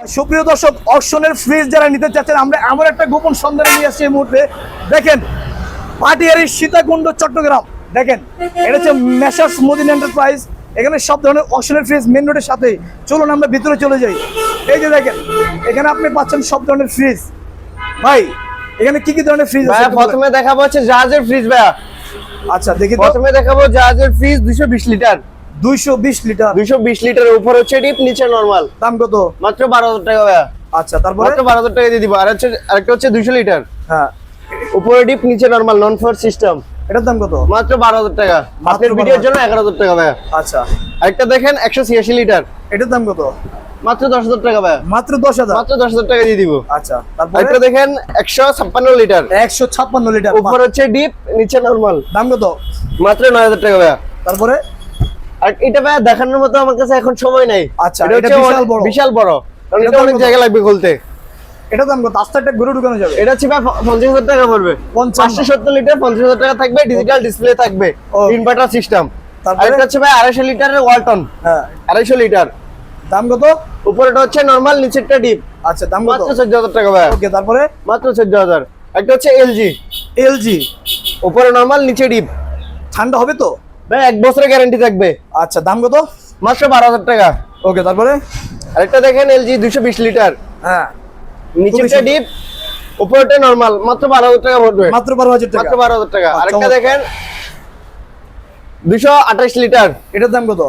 সুপ্রিয় দর্শক, অকশনের ফ্রিজ যারা নিতে চাচ্ছেন, আমরা এমন একটা গোপন সন্ধানে নিয়ে আসছি এই মুহূর্তে। দেখেন, পাটিয়ারি সীতাকুণ্ড চট্টগ্রাম। দেখেন, এটা হচ্ছে মেসার্স মদিন এন্টারপ্রাইজ। এখানে সব ধরনের অকশনের ফ্রিজ মেন রোডের সাথেই। চলুন আমরা ভিতরে চলে যাই। এই যে দেখেন, এখানে আপনি পাচ্ছেন সব ধরনের ফ্রিজ। ভাই, এখানে কি কি ধরনের ফ্রিজ আছে? প্রথমে দেখাবো হচ্ছে জাহাজের ফ্রিজ ভাইয়া। আচ্ছা, দেখি তো। প্রথমে দেখাবো জাহাজের ফ্রিজ 220 লিটার। 220 লিটার। 220 লিটারের উপর হচ্ছে ডিপ, নিচে নরমাল। দাম কত? মাত্র 12,000 টাকা ভাইয়া। আচ্ছা, তারপরে মাত্র 12,000 টাকা দিয়ে দিব। আর হচ্ছে আরেকটা হচ্ছে 200 লিটার। হ্যাঁ, উপরে ডিপ, নিচে নরমাল, নন ফোর সিস্টেম। এটার দাম কত? মাত্র 12,000 টাকা। আপনার ভিডিওর জন্য 11,000 টাকা ভাইয়া। আচ্ছা, আরেকটা দেখেন 186 লিটার। এটার দাম কত? মাত্র 10,000 টাকা ভাইয়া। মাত্র 10,000। মাত্র 10,000 টাকা দিয়ে দিব। আচ্ছা, তারপরে আরেকটা দেখেন 156 লিটার। 156 লিটার। উপর হচ্ছে ডিপ, নিচে নরমাল। দাম কত? মাত্র 9,000 টাকা ভাইয়া। তারপরে আর এটা ভাইয়া দেখানোর মতো আমার কাছে এখন সময় নাই। আচ্ছা, এটা এটা বিশাল বড়। বিশাল বড়, কারণ এটা এটা অনেক কত? জায়গা লাগবে খুলতে। এটা দাম কত? আস্তে একটা ঘুরে ঢুকানো যাবে? এটা হচ্ছে ভাই 50,000 টাকা পড়বে। 570 লিটার, 50,000 টাকা থাকবে। ডিজিটাল ডিসপ্লে থাকবে, ইনভার্টার সিস্টেম। তারপরে আর এটা হচ্ছে ভাই 250 লিটারের ওয়ালটন। হ্যাঁ, 250 লিটার। দাম কত? উপরেটা হচ্ছে নরমাল, নিচেরটা ডিপ। আচ্ছা, দাম কত? মাত্র 14,000 টাকা ভাই। ওকে, তারপরে মাত্র 14,000। একটা হচ্ছে এলজি, এলজি। উপরে নরমাল, নিচে ডিপ। ঠান্ডা হবে তো? ভাই 1 বছরের গ্যারান্টি থাকবে। আচ্ছা, দাম কত? মাত্র 12,000 টাকা। ওকে, তারপরে আরেকটা দেখেন এলজি 220 লিটার। হ্যাঁ, নিচেরটা ডিপ, উপরেটা নরমাল। মাত্র 12,000 টাকা পড়বে। মাত্র 12,000 টাকা। মাত্র 12,000 টাকা। আচ্ছা, আরেকটা দেখেন 228 লিটার। এটার দাম কত?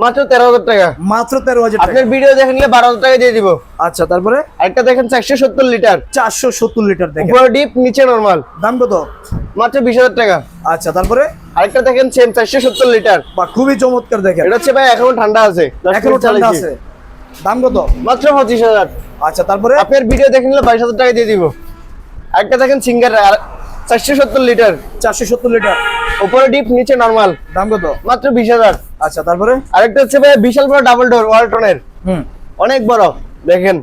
মাত্র 13,000 টাকা। মাত্র 13,000 টাকা। আপনার ভিডিও দেখে নিলে 12,000 টাকা দিয়ে দিব। আচ্ছা, তারপরে আরেকটা দেখেন 470 লিটার। 470 লিটার। দেখেন, উপরে ডিপ, নিচে নরমাল। দাম কত? মাত্র 20,000 টাকা। আচ্ছা, তারপরে আরেকটা দেখেন সেম 470 লিটার। বা খুবই চমৎকার। দেখেন, এটা হচ্ছে ভাই এখনো ঠান্ডা আছে, এখনো ঠান্ডা আছে। দাম কত? মাত্র 25,000। আচ্ছা, তারপরে আপনার ভিডিও দেখে নিলে 22,000 টাকা দিয়ে দিব। আরেকটা দেখেন সিঙ্গার 470 লিটার। 470 লিটার। উপরে ডিপ, নিচে নরমাল। দাম কত? মাত্র 20,000। আচ্ছা, তারপরে আরেকটা হচ্ছে ভাই বিশাল বড় ডাবল ডোর ওয়ালটনের। অনেক বড়, দেখেন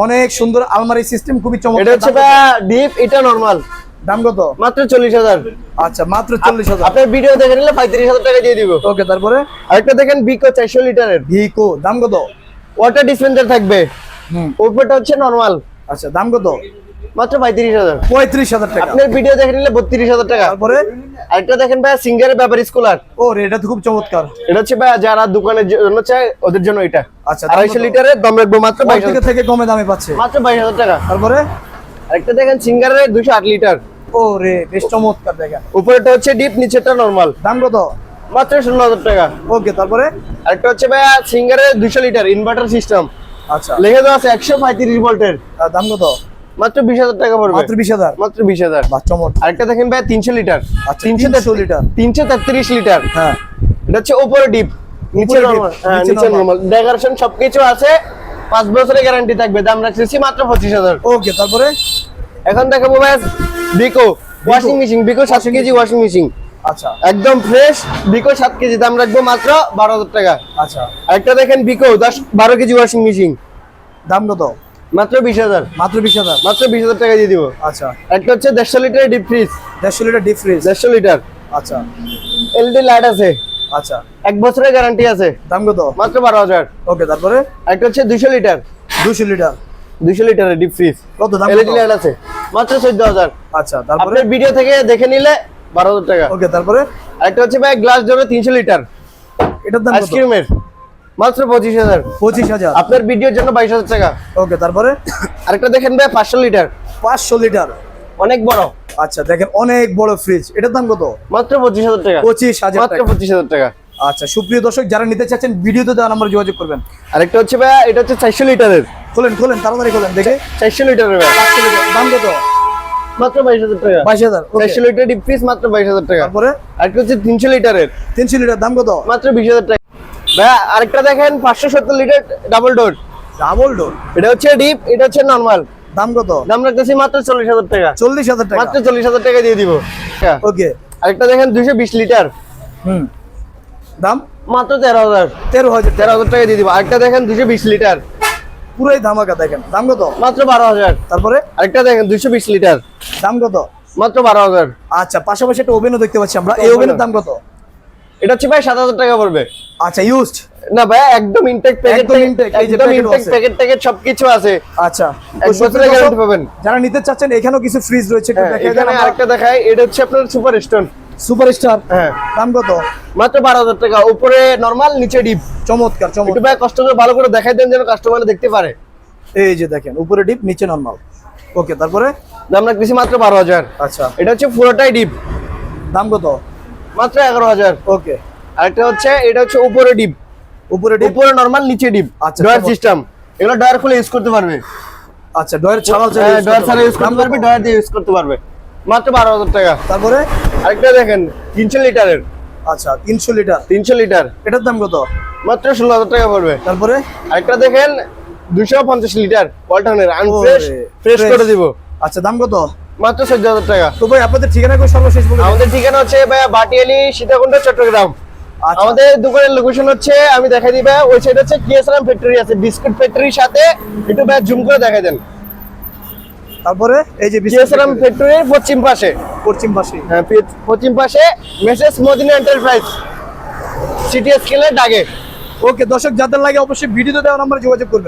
অনেক সুন্দর আলমারি সিস্টেম, খুবই চমৎকার। এটা হচ্ছে ভাই ডিপ, এটা নরমাল। দাম কত? মাত্র 40,000। আচ্ছা, মাত্র 40,000। আপনার ভিডিও দেখে নিলে 35,000 টাকা দিয়ে দিব। ওকে, তারপরে আরেকটা দেখেন বিকো 400 লিটারের। ভিকো। দাম কত? ওয়াটার ডিসপেন্সার থাকবে। উপরটা হচ্ছে নরমাল। আচ্ছা, দাম কত? মাত্র 35,000। 35,000 টাকা। আপনার ভিডিও দেখে নিলে 32,000 টাকা। তারপরে আরেকটা দেখেন ভাই সিঙ্গারের ব্যাপার স্কুলার। ও রে, এটা তো খুব চমৎকার। এটা হচ্ছে ভাই যারা দোকানের জন্য চায় ওদের জন্য এটা। আচ্ছা, 250 লিটারের দাম রাখবো মাত্র 22,000 থেকে কমে দামে পাচ্ছে। মাত্র 22,000 টাকা। তারপরে আরেকটা দেখেন সিঙ্গারের 208 লিটার। ও রে, বেশ চমৎকার। দেখেন, উপরেটা হচ্ছে ডিপ, নিচেরটা নরমাল। দাম কত? মাত্র 16,000 টাকা। ওকে, তারপরে আরেকটা হচ্ছে ভাই সিঙ্গারের 200 লিটার ইনভার্টার সিস্টেম। আচ্ছা, লিখে দেওয়া আছে 135 ভোল্টের। দাম কত? মাত্র 20,000 টাকা পড়বে। মাত্র 20,000। মাত্র 20,000। বাহ, চমৎকার। আরেকটা দেখেন ভাই 300 লিটার। আচ্ছা, 300 লিটার। 333 লিটার। হ্যাঁ, এটা হচ্ছে উপরে ডিপ, নিচে উপরে deep, নরমাল। হ্যাঁ, নিচে নিচে normal। নরমাল। ডেকোরেশন সবকিছু আছে। 5 বছরের গ্যারান্টি থাকবে। দাম রাখছি মাত্র 25,000। ওকে, তারপরে এখন দেখাবো ভাই বিকো ওয়াশিং মেশিন। বিকো 7 কেজি ওয়াশিং মেশিন, আচ্ছা, একদম ফ্রেশ। বিকো 7 কেজি, দাম রাখবো মাত্র 12,000 টাকা। আচ্ছা, আরেকটা দেখেন বিকো 12 কেজি ওয়াশিং মেশিন। দাম কত? মাত্র 20,000। মাত্র 20,000। মাত্র 20,000 টাকা দিয়ে দিব। আচ্ছা, একটা হচ্ছে 150 litre deep fridge. 150 litre deep fridge. 150 litre. আচ্ছা, এলইডি লাইট আছে, আচ্ছা, 1 বছরের গ্যারান্টি আছে। দাম কত? মাত্র 12,000। ওকে, তারপরে একটা হচ্ছে 200 লিটার। 200 লিটার। 200 লিটারের ডিপ ফ্রিজ, কত দাম? এলইডি লাইট আছে। মাত্র 14,000। আচ্ছা, তারপরে আপনার ভিডিও থেকে দেখে নিলে 12,000 টাকা। ওকে, তারপরে একটা হচ্ছে ভাই গ্লাস ডোরে 300 লিটার এটার দাম কত? আইসক্রিমের। মাত্র 25,000। 25,000। আপনার ভিডিওর জন্য 22,000 টাকা। ওকে, তারপরে আরেকটা দেখেন ভাই 500 লিটার, 500 লিটার। অনেক বড়। আচ্ছা, দেখেন, অনেক বড় ফ্রিজ। এটার দাম কত? মাত্র 25,000 টাকা। 25,000 মাত্র টাকা। 25,000 টাকা। আচ্ছা, সুপ্রিয় দর্শক, যারা নিতে চাচ্ছেন ভিডিওতে দেওয়া নাম্বার যোগাযোগ করবেন। আরেকটা হচ্ছে ভাই এটা হচ্ছে 400 লিটারের। খোলেন, তাড়াতাড়ি খোলেন, দেখে। 400 লিটারের ভাই। 500 লিটার। দাম কত? মাত্র 22,000 টাকা। 22,000। 400 লিটার ডিপ ফ্রিজ, মাত্র 22,000 টাকা। তারপরে আরেকটা হচ্ছে 300 লিটারের। 300 লিটার। দাম কত? মাত্র 20,000 টাকা। ভাই আরেকটা দেখেন 570 litre double door. Double door. এটা হচ্ছে ডিপ, এটা হচ্ছে নরমাল। দাম কত? দাম রাখতেছি মাত্র 40,000 টাকা। 40,000 টাকা। মাত্র 40,000 টাকা দিয়ে দিব। ওকে। আরেকটা দেখেন 220 লিটার। দাম মাত্র 13,000। 13,000 টাকা দিয়ে দিব। আরেকটা দেখেন 220 লিটার, পুরাই ধামাকা। দেখেন, দাম কত? মাত্র 12,000। তারপরে আরেকটা দেখেন 220 লিটার, দাম কত? মাত্র 12,000। আচ্ছা, পাশাপাশি একটা ওভেনও দেখতে পাচ্ছি আমরা। এই ওভেনের দাম কত? এটা হচ্ছে ভাই 7,000 টাকা পড়বে। আচ্ছা ইউজড। না ভাই একদম ইনটেক প্যাকেট, একদম intake, এই যে একদম packet ইনটেক আছে। প্যাকেট ট্যাকেট সবকিছু আছে। আচ্ছা, এক তো বছরের গ্যারান্টি পাবেন। যারা নিতে চাচ্ছেন এখানেও কিছু ফ্রিজ রয়েছে, একটু হ্যাঁ, দেখাই দেন। এখানে আরেকটা দেখাই, এটা হচ্ছে আপনার সুপার স্টোন। সুপারস্টার, হ্যাঁ, দাম কত? মাত্র 12,000 টাকা, উপরে নরমাল নিচে ডিপ। চমৎকার একটু চমৎকার। ভাই কষ্ট করে ভালো করে দেখাই দেন যেন কাস্টমার দেখতে পারে। এই যে দেখেন, উপরে ডিপ নিচে নরমাল। ওকে, তারপরে? দাম রাখতেছি মাত্র 12,000। আচ্ছা, এটা হচ্ছে পুরোটাই ডিপ, দাম কত? মাত্র 11,000। ওকে, আরেকটা হচ্ছে, এটা হচ্ছে উপরে ডিপ, উপরে ডিপ। উপরে নরমাল নিচে ডিপ। আচ্ছা, ডয়ার চমৎকার। সিস্টেম, এগুলো ডয়ার খুলে ইউজ করতে পারবে। আচ্ছা, ডয়ার ছাড়াও চাইলে হ্যাঁ, use ডয়ার করতে ছাড়া পারবে। ইউজ করতে দাম পারবে, কত? ডয়ার দিয়ে ইউজ করতে পারবে। মাত্র 12,000 টাকা। তারপরে? আরেকটা দেখেন 300 লিটারের, আচ্ছা, 300 লিটার। 300 লিটার, এটার দাম কত? মাত্র 16,000 টাকা পড়বে। তারপরে? আরেকটা দেখেন 250 লিটার ওয়ালটনের, আনফ্রেশ, ওরে, ফ্রেশ fresh। করে দিব, আচ্ছা, দাম কত? মাত্র 14,000 টাকা। তো ভাই আপনাদের ঠিকানা কই সর্বশেষ বলে দিন। আমাদের ঠিকানা হচ্ছে ভাই বাটিয়ালি, সীতাকুণ্ড, চট্টগ্রাম। আচ্ছা। আমাদের দোকানের লোকেশন হচ্ছে, আমি দেখাই দিই ভাই, ওই সাইড হচ্ছে কিএসআরএম ফ্যাক্টরি আছে, বিস্কুট ফ্যাক্টরির সাথে। একটু ভাই জুম করে দেখাই দেন। তারপরে এই যে কিএসআরএম ফ্যাক্টরির পশ্চিম পাশে, পশ্চিম পাশে। হ্যাঁ পশ্চিম পাশে মেসেজ মদিনা এন্টারপ্রাইজ, সিটি স্কেলের দাগে। ওকে দর্শক, যাদের লাগে অবশ্যই ভিডিওতে দেওয়া নাম্বারে যোগাযোগ করবেন।